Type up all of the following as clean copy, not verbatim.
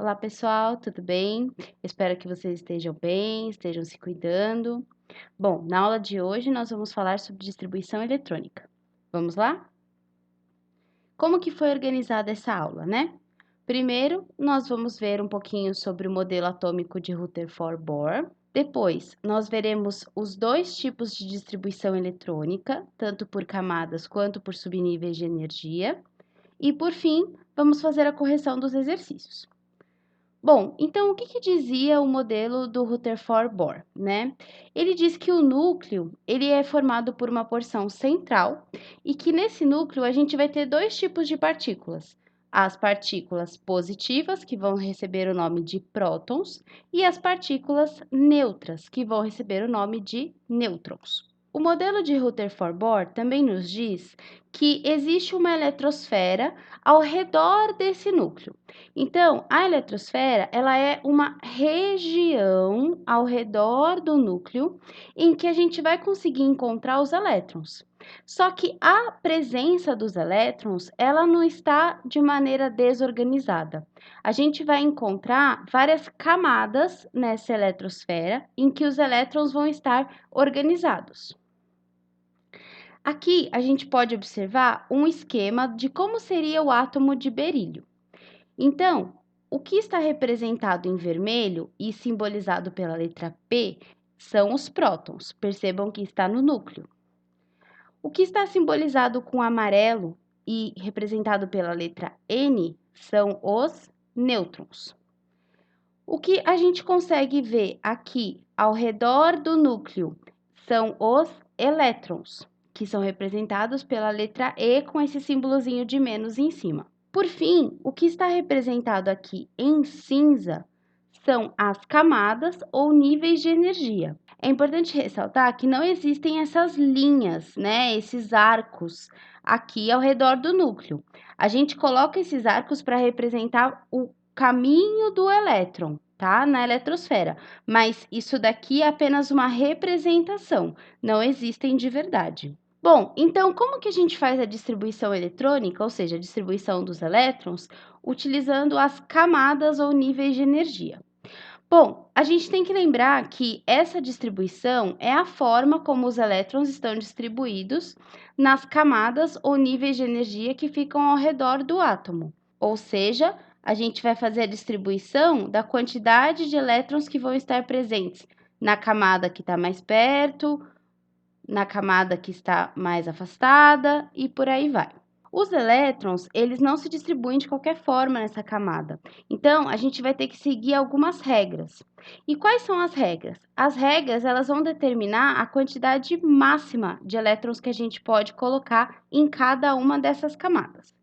Olá, pessoal, tudo bem? Espero que vocês estejam bem, estejam se cuidando. Bom, na aula de hoje nós vamos falar sobre distribuição eletrônica. Vamos lá? Como que foi organizada essa aula, né? Primeiro, nós vamos ver um pouquinho sobre o modelo atômico de Rutherford-Bohr. Depois, nós veremos os dois tipos de distribuição eletrônica, tanto por camadas quanto por subníveis de energia. E, por fim, vamos fazer a correção dos exercícios. Bom, então o que dizia o modelo do Rutherford-Bohr, né? Ele diz que o núcleo, ele é formado por uma porção central e que nesse núcleo a gente vai ter dois tipos de partículas. As partículas positivas, que vão receber o nome de prótons, e as partículas neutras, que vão receber o nome de nêutrons. O modelo de Rutherford-Bohr também nos diz que existe uma eletrosfera ao redor desse núcleo. Então, a eletrosfera, ela é uma região ao redor do núcleo em que a gente vai conseguir encontrar os elétrons. Só que a presença dos elétrons, ela não está de maneira desorganizada. A gente vai encontrar várias camadas nessa eletrosfera em que os elétrons vão estar organizados. Aqui a gente pode observar um esquema de como seria o átomo de berílio. Então, o que está representado em vermelho e simbolizado pela letra P são os prótons. Percebam que está no núcleo. O que está simbolizado com amarelo e representado pela letra N são os nêutrons. O que a gente consegue ver aqui ao redor do núcleo são os elétrons, que são representados pela letra E com esse símbolozinho de menos em cima. Por fim, o que está representado aqui em cinza são as camadas ou níveis de energia. É importante ressaltar que não existem essas linhas, né, esses arcos aqui ao redor do núcleo. A gente coloca esses arcos para representar o caminho do elétron, tá? Na eletrosfera, mas isso daqui é apenas uma representação, não existem de verdade. Bom, então como que a gente faz a distribuição eletrônica, ou seja, a distribuição dos elétrons, utilizando as camadas ou níveis de energia? Bom, a gente tem que lembrar que essa distribuição é a forma como os elétrons estão distribuídos nas camadas ou níveis de energia que ficam ao redor do átomo. Ou seja, a gente vai fazer a distribuição da quantidade de elétrons que vão estar presentes na camada que está mais perto, na camada que está mais afastada e por aí vai. Os elétrons, eles não se distribuem de qualquer forma nessa camada. Então, a gente vai ter que seguir algumas regras. E quais são as regras? As regras, elas vão determinar a quantidade máxima de elétrons que a gente pode colocar em cada uma dessas camadas.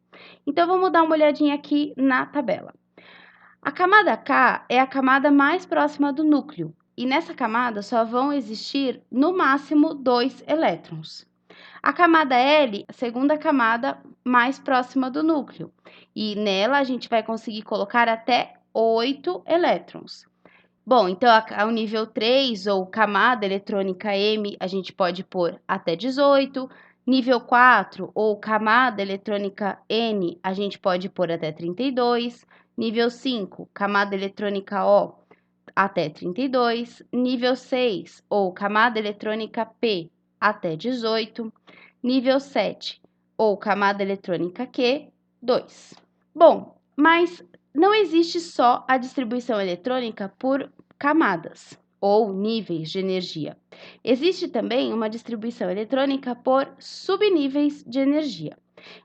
Então, vamos dar uma olhadinha aqui na tabela. A camada K é a camada mais próxima do núcleo, e nessa camada só vão existir, no máximo, 2 elétrons. A camada L, a segunda camada mais próxima do núcleo, e nela a gente vai conseguir colocar até 8 elétrons. Bom, então ao nível 3, ou camada eletrônica M, a gente pode pôr até 18. Nível 4, ou camada eletrônica N, a gente pode pôr até 32. Nível 5, camada eletrônica O, até 32. Nível 6, ou camada eletrônica P, até 18. Nível 7, ou camada eletrônica Q, 2. Bom, mas não existe só a distribuição eletrônica por camadas ou níveis de energia. Existe também uma distribuição eletrônica por subníveis de energia.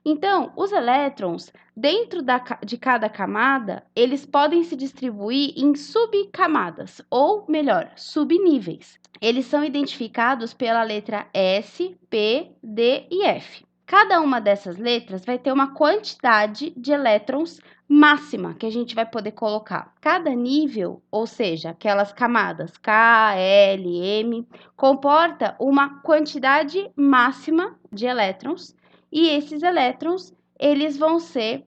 Então, os elétrons, dentro de cada camada, eles podem se distribuir em subcamadas, ou melhor, subníveis. Eles são identificados pela letra S, P, D e F. Cada uma dessas letras vai ter uma quantidade de elétrons máxima que a gente vai poder colocar. Cada nível, ou seja, aquelas camadas K, L, M, comporta uma quantidade máxima de elétrons, e esses elétrons, eles vão ser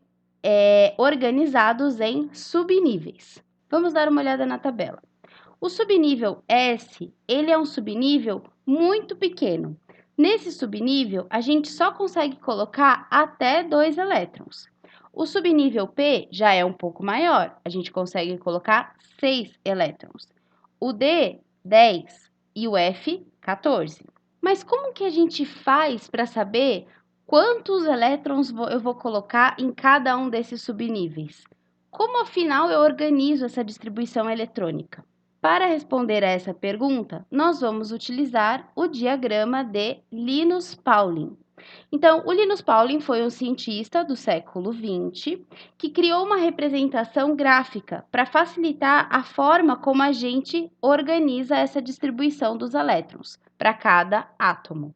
organizados em subníveis. Vamos dar uma olhada na tabela. O subnível S, ele é um subnível muito pequeno. Nesse subnível, a gente só consegue colocar até 2 elétrons. O subnível P já é um pouco maior, a gente consegue colocar 6 elétrons. O D, 10 e o F, 14. Mas como que a gente faz para saber quantos elétrons eu vou colocar em cada um desses subníveis? Como afinal eu organizo essa distribuição eletrônica? Para responder a essa pergunta, nós vamos utilizar o diagrama de Linus Pauling. Então, o Linus Pauling foi um cientista do século XX que criou uma representação gráfica para facilitar a forma como a gente organiza essa distribuição dos elétrons para cada átomo.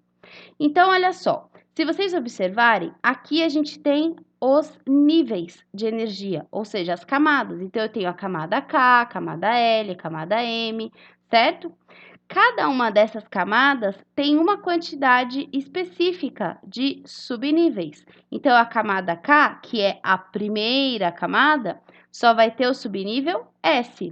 Então, olha só, se vocês observarem, aqui a gente tem os níveis de energia, ou seja, as camadas. Então, eu tenho a camada K, a camada L, a camada M, certo? Cada uma dessas camadas tem uma quantidade específica de subníveis. Então, a camada K, que é a primeira camada, só vai ter o subnível S.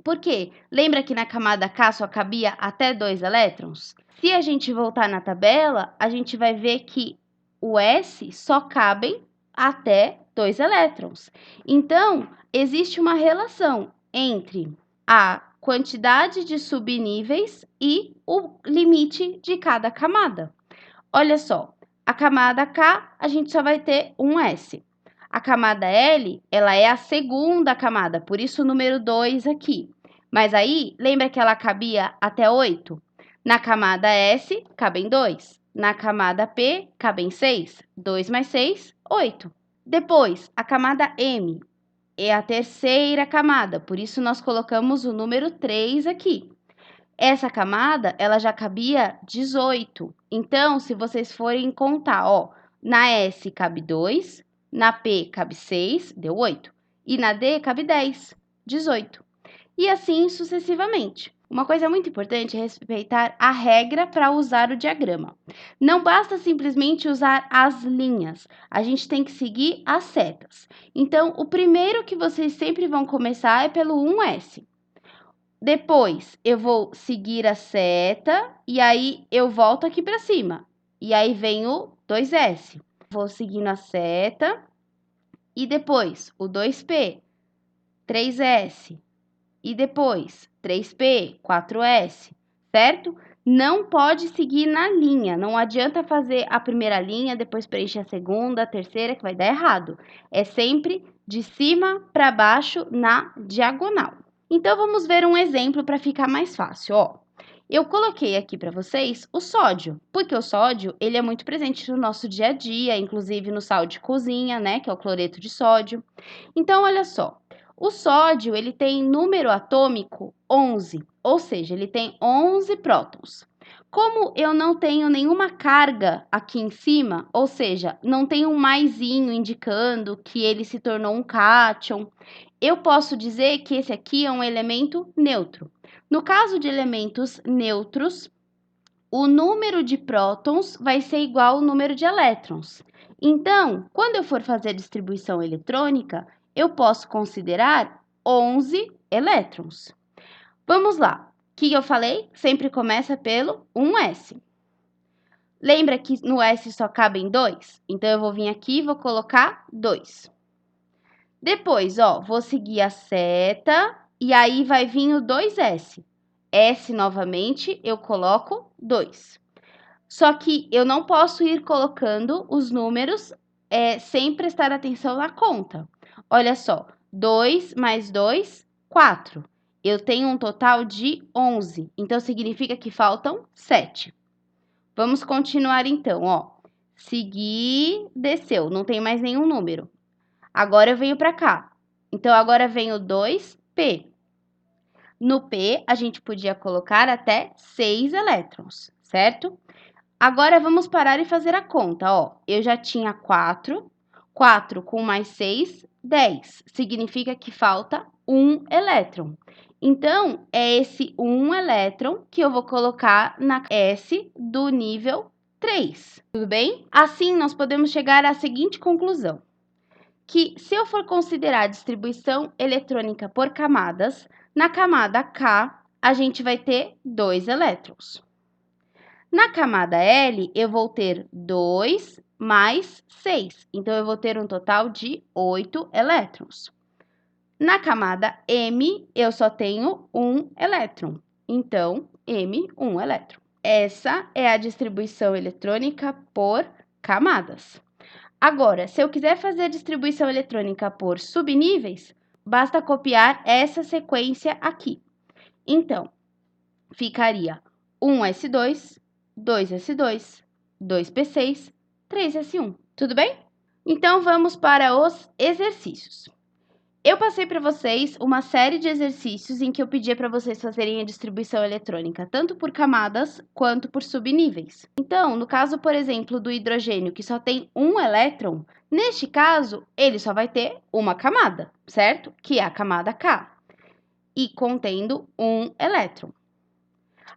Por quê? Lembra que na camada K só cabia até 2 elétrons? Se a gente voltar na tabela, a gente vai ver que o S só cabem até 2 elétrons. Então, existe uma relação entre a quantidade de subníveis e o limite de cada camada. Olha só, a camada K, a gente só vai ter um S. A camada L, ela é a segunda camada, por isso o número 2 aqui. Mas aí, lembra que ela cabia até 8? Na camada S, cabem 2. Na camada P, cabem 6. 2 mais 6, 8. Depois, a camada M é a terceira camada, por isso nós colocamos o número 3 aqui. Essa camada, ela já cabia 18. Então, se vocês forem contar, ó, na S cabe 2, na P cabe 6, deu 8. E na D cabe 10, 18. E assim sucessivamente. Uma coisa muito importante é respeitar a regra para usar o diagrama. Não basta simplesmente usar as linhas, a gente tem que seguir as setas. Então, o primeiro que vocês sempre vão começar é pelo 1S. Depois, eu vou seguir a seta e aí eu volto aqui para cima. E aí vem o 2S. Vou seguindo a seta e depois o 2P, 3S e depois 3P, 4S, certo? Não pode seguir na linha, não adianta fazer a primeira linha, depois preencher a segunda, a terceira, que vai dar errado. É sempre de cima para baixo na diagonal. Então, vamos ver um exemplo para ficar mais fácil, ó. Eu coloquei aqui para vocês o sódio, porque o sódio, ele é muito presente no nosso dia a dia, inclusive no sal de cozinha, né, que é o cloreto de sódio. Então, olha só, o sódio, ele tem número atômico 11, ou seja, ele tem 11 prótons. Como eu não tenho nenhuma carga aqui em cima, ou seja, não tem um maisinho indicando que ele se tornou um cátion, eu posso dizer que esse aqui é um elemento neutro. No caso de elementos neutros, o número de prótons vai ser igual ao número de elétrons. Então, quando eu for fazer a distribuição eletrônica, eu posso considerar 11 elétrons. Vamos lá. O que eu falei? Sempre começa pelo 1S. Lembra que no S só cabem 2? Então, eu vou vir aqui e vou colocar 2. Depois, ó, vou seguir a seta e aí vai vir o 2S. S novamente, eu coloco 2. Só que eu não posso ir colocando os números sem prestar atenção na conta. Olha só, 2 mais 2, 4. Eu tenho um total de 11, então significa que faltam 7. Vamos continuar então, ó. Seguir, desceu, não tem mais nenhum número. Agora eu venho para cá. Então, agora vem o 2P. No P, a gente podia colocar até 6 elétrons, certo? Agora, vamos parar e fazer a conta, ó. Eu já tinha 4. 4 com mais 6, 10. Significa que falta 1 elétron. Então, é esse 1 elétron que eu vou colocar na S do nível 3. Tudo bem? Assim, nós podemos chegar à seguinte conclusão: que se eu for considerar a distribuição eletrônica por camadas, na camada K, a gente vai ter 2 elétrons. Na camada L, eu vou ter 2 mais 6. Então, eu vou ter um total de 8 elétrons. Na camada M, eu só tenho um elétron. Então, M, um elétron. Essa é a distribuição eletrônica por camadas. Agora, se eu quiser fazer a distribuição eletrônica por subníveis, basta copiar essa sequência aqui. Então, ficaria 1s2, 2s2, 2p6, 3s1. Tudo bem? Então, vamos para os exercícios. Eu passei para vocês uma série de exercícios em que eu pedia para vocês fazerem a distribuição eletrônica, tanto por camadas quanto por subníveis. Então, no caso, por exemplo, do hidrogênio, que só tem um elétron, neste caso, ele só vai ter uma camada, certo? Que é a camada K, e contendo um elétron.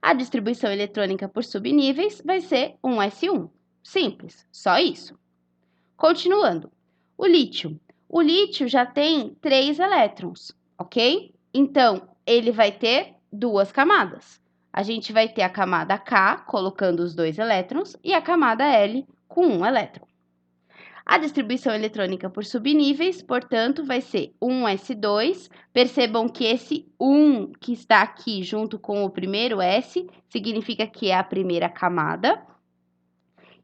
A distribuição eletrônica por subníveis vai ser 1s1. Simples, só isso. Continuando, o lítio. O lítio já tem 3 elétrons, ok? Então, ele vai ter duas camadas. A gente vai ter a camada K, colocando os 2 elétrons, e a camada L, com 1 elétron. A distribuição eletrônica por subníveis, portanto, vai ser 1s2. Percebam que esse 1 que está aqui junto com o primeiro S significa que é a primeira camada.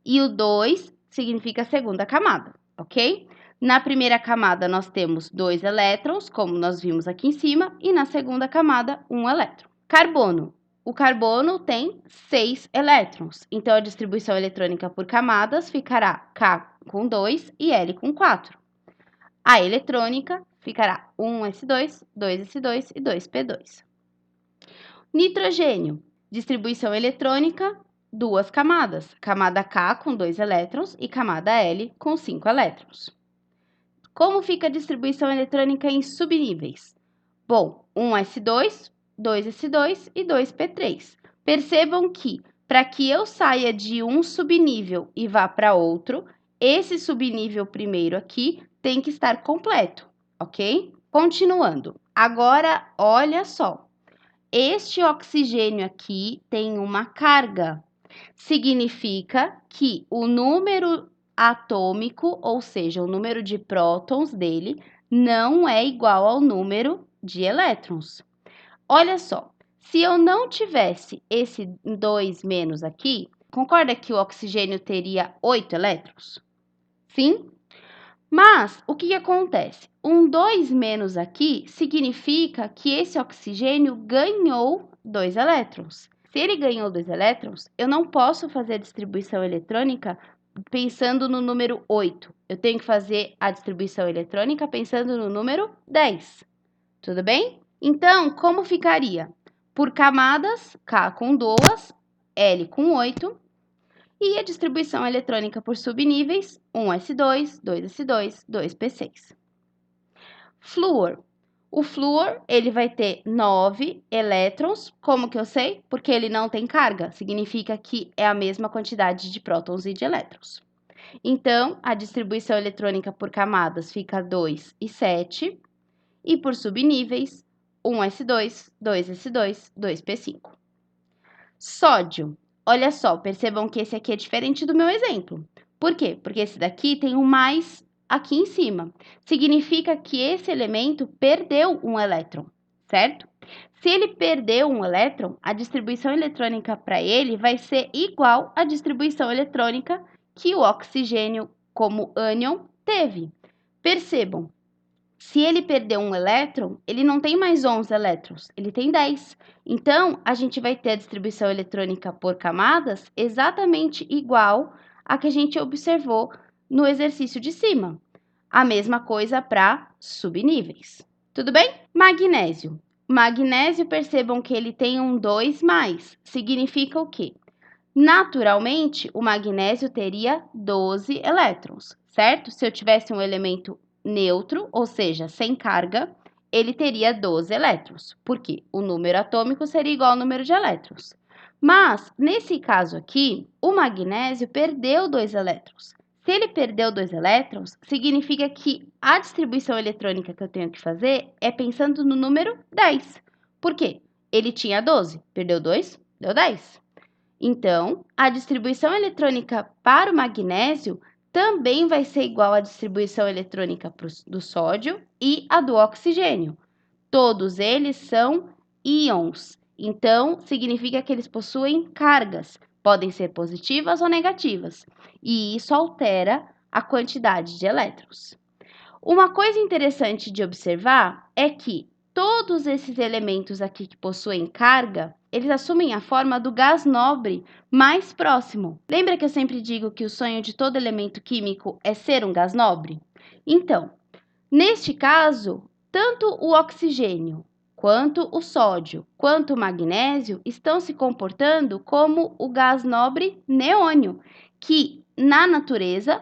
E o 2 significa a segunda camada, ok? Na primeira camada, nós temos 2 elétrons, como nós vimos aqui em cima, e na segunda camada, 1 elétron. Carbono. O carbono tem 6 elétrons, então a distribuição eletrônica por camadas ficará K com 2 e L com 4. A eletrônica ficará 1s2, 2s2 e 2p2. Nitrogênio. Distribuição eletrônica, duas camadas, camada K com 2 elétrons e camada L com 5 elétrons. Como fica a distribuição eletrônica em subníveis? Bom, 1s2, 2s2 e 2p3. Percebam que, para que eu saia de um subnível e vá para outro, esse subnível primeiro aqui tem que estar completo, ok? Continuando. Agora, olha só. Este oxigênio aqui tem uma carga. Significa que o número atômico, ou seja, o número de prótons dele, não é igual ao número de elétrons. Olha só, se eu não tivesse esse 2 menos aqui, concorda que o oxigênio teria 8 elétrons? Sim? Mas, o que acontece? Um 2 menos aqui significa que esse oxigênio ganhou 2 elétrons. Se ele ganhou 2 elétrons, eu não posso fazer a distribuição eletrônica pensando no número 8. Eu tenho que fazer a distribuição eletrônica pensando no número 10. Tudo bem? Então, como ficaria? Por camadas, K com 2, L com 8. E a distribuição eletrônica por subníveis, 1s2, 2s2, 2p6. Flúor. O flúor, ele vai ter 9 elétrons. Como que eu sei? Porque ele não tem carga. Significa que é a mesma quantidade de prótons e de elétrons. Então, a distribuição eletrônica por camadas fica 2 e 7. E por subníveis, 1s2, 2s2, 2p5. Sódio. Olha só, percebam que esse aqui é diferente do meu exemplo. Por quê? Porque esse daqui tem um mais aqui em cima. Significa que esse elemento perdeu um elétron, certo? Se ele perdeu um elétron, a distribuição eletrônica para ele vai ser igual à distribuição eletrônica que o oxigênio, como ânion, teve. Percebam, se ele perdeu um elétron, ele não tem mais 11 elétrons, ele tem 10. Então, a gente vai ter a distribuição eletrônica por camadas exatamente igual a que a gente observou no exercício de cima. A mesma coisa para subníveis. Tudo bem? Magnésio. Magnésio, percebam que ele tem um 2 mais. Significa o quê? Naturalmente, o magnésio teria 12 elétrons, certo? Se eu tivesse um elemento neutro, ou seja, sem carga, ele teria 12 elétrons, porque o número atômico seria igual ao número de elétrons. Mas, nesse caso aqui, o magnésio perdeu 2 elétrons. Se ele perdeu 2 elétrons, significa que a distribuição eletrônica que eu tenho que fazer é pensando no número 10. Por quê? Ele tinha 12, perdeu 2, deu 10. Então, a distribuição eletrônica para o magnésio também vai ser igual à distribuição eletrônica do sódio e a do oxigênio. Todos eles são íons, então significa que eles possuem cargas, podem ser positivas ou negativas, e isso altera a quantidade de elétrons. Uma coisa interessante de observar é que todos esses elementos aqui que possuem carga, eles assumem a forma do gás nobre mais próximo. Lembra que eu sempre digo que o sonho de todo elemento químico é ser um gás nobre? Então, neste caso, tanto o oxigênio, quanto o sódio, quanto o magnésio estão se comportando como o gás nobre neônio, que na natureza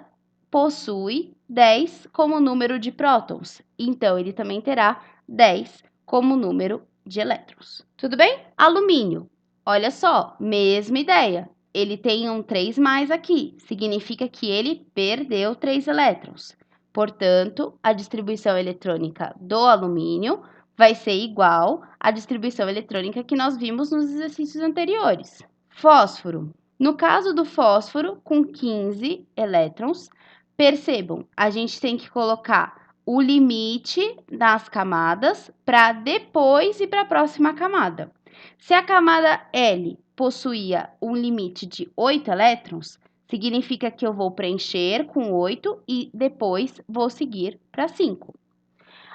possui 10 como número de prótons, então ele também terá 10 como número de elétrons. Tudo bem? Alumínio, olha só, mesma ideia. Ele tem um 3 mais aqui, significa que ele perdeu 3 elétrons. Portanto, a distribuição eletrônica do alumínio vai ser igual à distribuição eletrônica que nós vimos nos exercícios anteriores. Fósforo. No caso do fósforo, com 15 elétrons, percebam, a gente tem que colocar o limite das camadas para depois ir para a próxima camada. Se a camada L possuía um limite de 8 elétrons, significa que eu vou preencher com 8 e depois vou seguir para 5.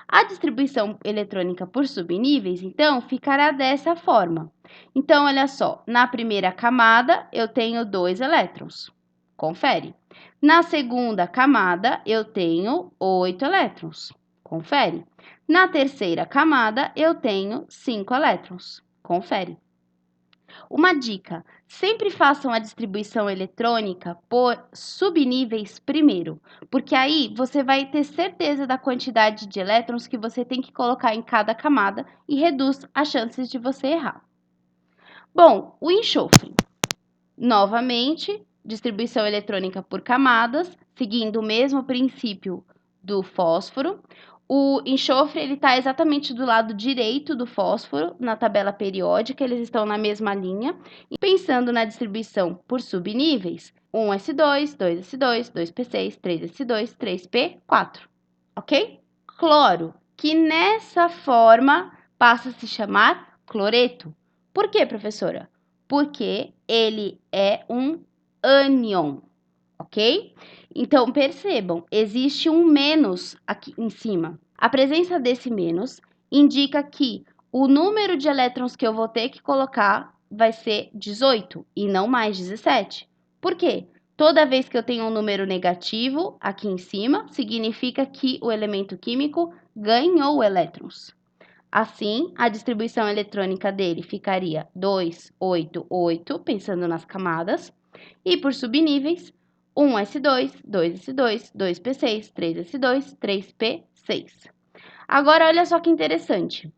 A distribuição eletrônica por subníveis, então, ficará dessa forma. Então, olha só, na primeira camada eu tenho 2 elétrons. Confere. Na segunda camada eu tenho 8 elétrons. Confere. Na terceira camada eu tenho 5 elétrons. Confere. Uma dica: sempre façam a distribuição eletrônica por subníveis primeiro, porque aí você vai ter certeza da quantidade de elétrons que você tem que colocar em cada camada e reduz as chances de você errar. Bom, o enxofre. Novamente, distribuição eletrônica por camadas, seguindo o mesmo princípio do fósforo. O enxofre ele está exatamente do lado direito do fósforo, na tabela periódica, eles estão na mesma linha. E pensando na distribuição por subníveis, 1s2, 2s2, 2p6, 3s2, 3p4, ok? Cloro, que nessa forma passa a se chamar cloreto. Por quê, professora? Porque ele é um ânion, ok? Então, percebam, existe um menos aqui em cima. A presença desse menos indica que o número de elétrons que eu vou ter que colocar vai ser 18 e não mais 17. Por quê? Toda vez que eu tenho um número negativo aqui em cima, significa que o elemento químico ganhou elétrons. Assim, a distribuição eletrônica dele ficaria 2, 8, 8, pensando nas camadas, e por subníveis, 1s2, 2s2, 2p6, 3s2, 3p6. Agora, olha só que interessante.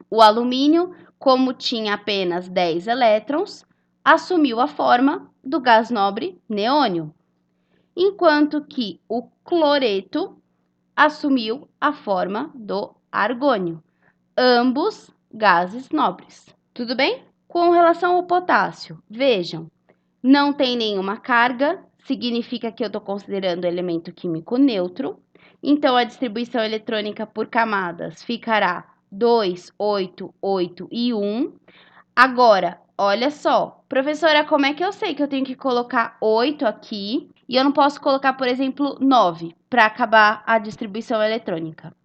O alumínio, como tinha apenas 10 elétrons, assumiu a forma do gás nobre neônio, enquanto que o cloreto assumiu a forma do argônio. Ambos gases nobres. Tudo bem? Com relação ao potássio, vejam, não tem nenhuma carga, significa que eu estou considerando elemento químico neutro. Então, a distribuição eletrônica por camadas ficará 2, 8, 8 e 1. Agora, olha só, professora, como é que eu sei que eu tenho que colocar 8 aqui e eu não posso colocar, por exemplo, 9 para acabar a distribuição eletrônica?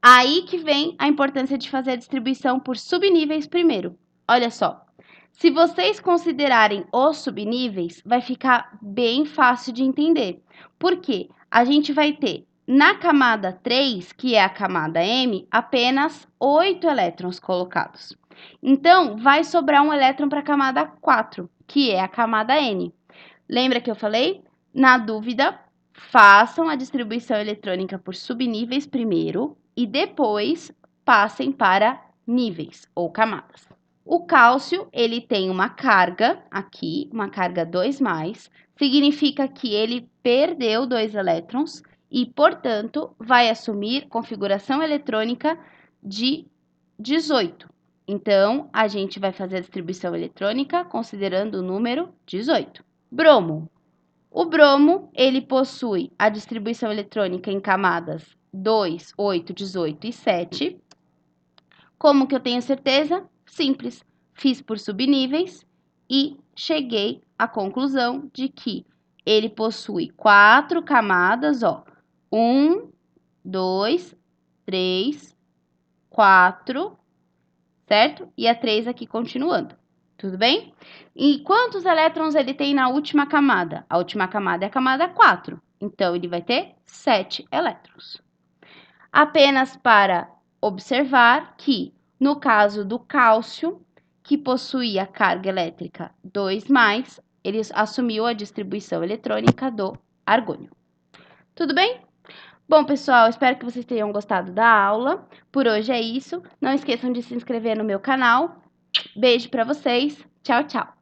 Aí que vem a importância de fazer a distribuição por subníveis primeiro. Olha só, se vocês considerarem os subníveis, vai ficar bem fácil de entender. Porque a gente vai ter na camada 3, que é a camada M, apenas 8 elétrons colocados. Então, vai sobrar um elétron para a camada 4, que é a camada N. Lembra que eu falei? Na dúvida, façam a distribuição eletrônica por subníveis primeiro e depois passem para níveis ou camadas. O cálcio, ele tem uma carga aqui, uma carga 2+, significa que ele perdeu 2 elétrons e, portanto, vai assumir configuração eletrônica de 18. Então, a gente vai fazer a distribuição eletrônica considerando o número 18. Bromo. O bromo, ele possui a distribuição eletrônica em camadas 2, 8, 18 e 7. Como que eu tenho certeza? Simples. Fiz por subníveis e cheguei à conclusão de que ele possui 4 camadas, ó. 1, 2, 3, 4, certo? E a 3 aqui continuando. Tudo bem? E quantos elétrons ele tem na última camada? A última camada é a camada 4. Então, ele vai ter 7 elétrons. Apenas para observar que, no caso do cálcio, que possuía carga elétrica 2+, ele assumiu a distribuição eletrônica do argônio. Tudo bem? Bom, pessoal, espero que vocês tenham gostado da aula. Por hoje é isso. Não esqueçam de se inscrever no meu canal. Beijo para vocês. Tchau, tchau.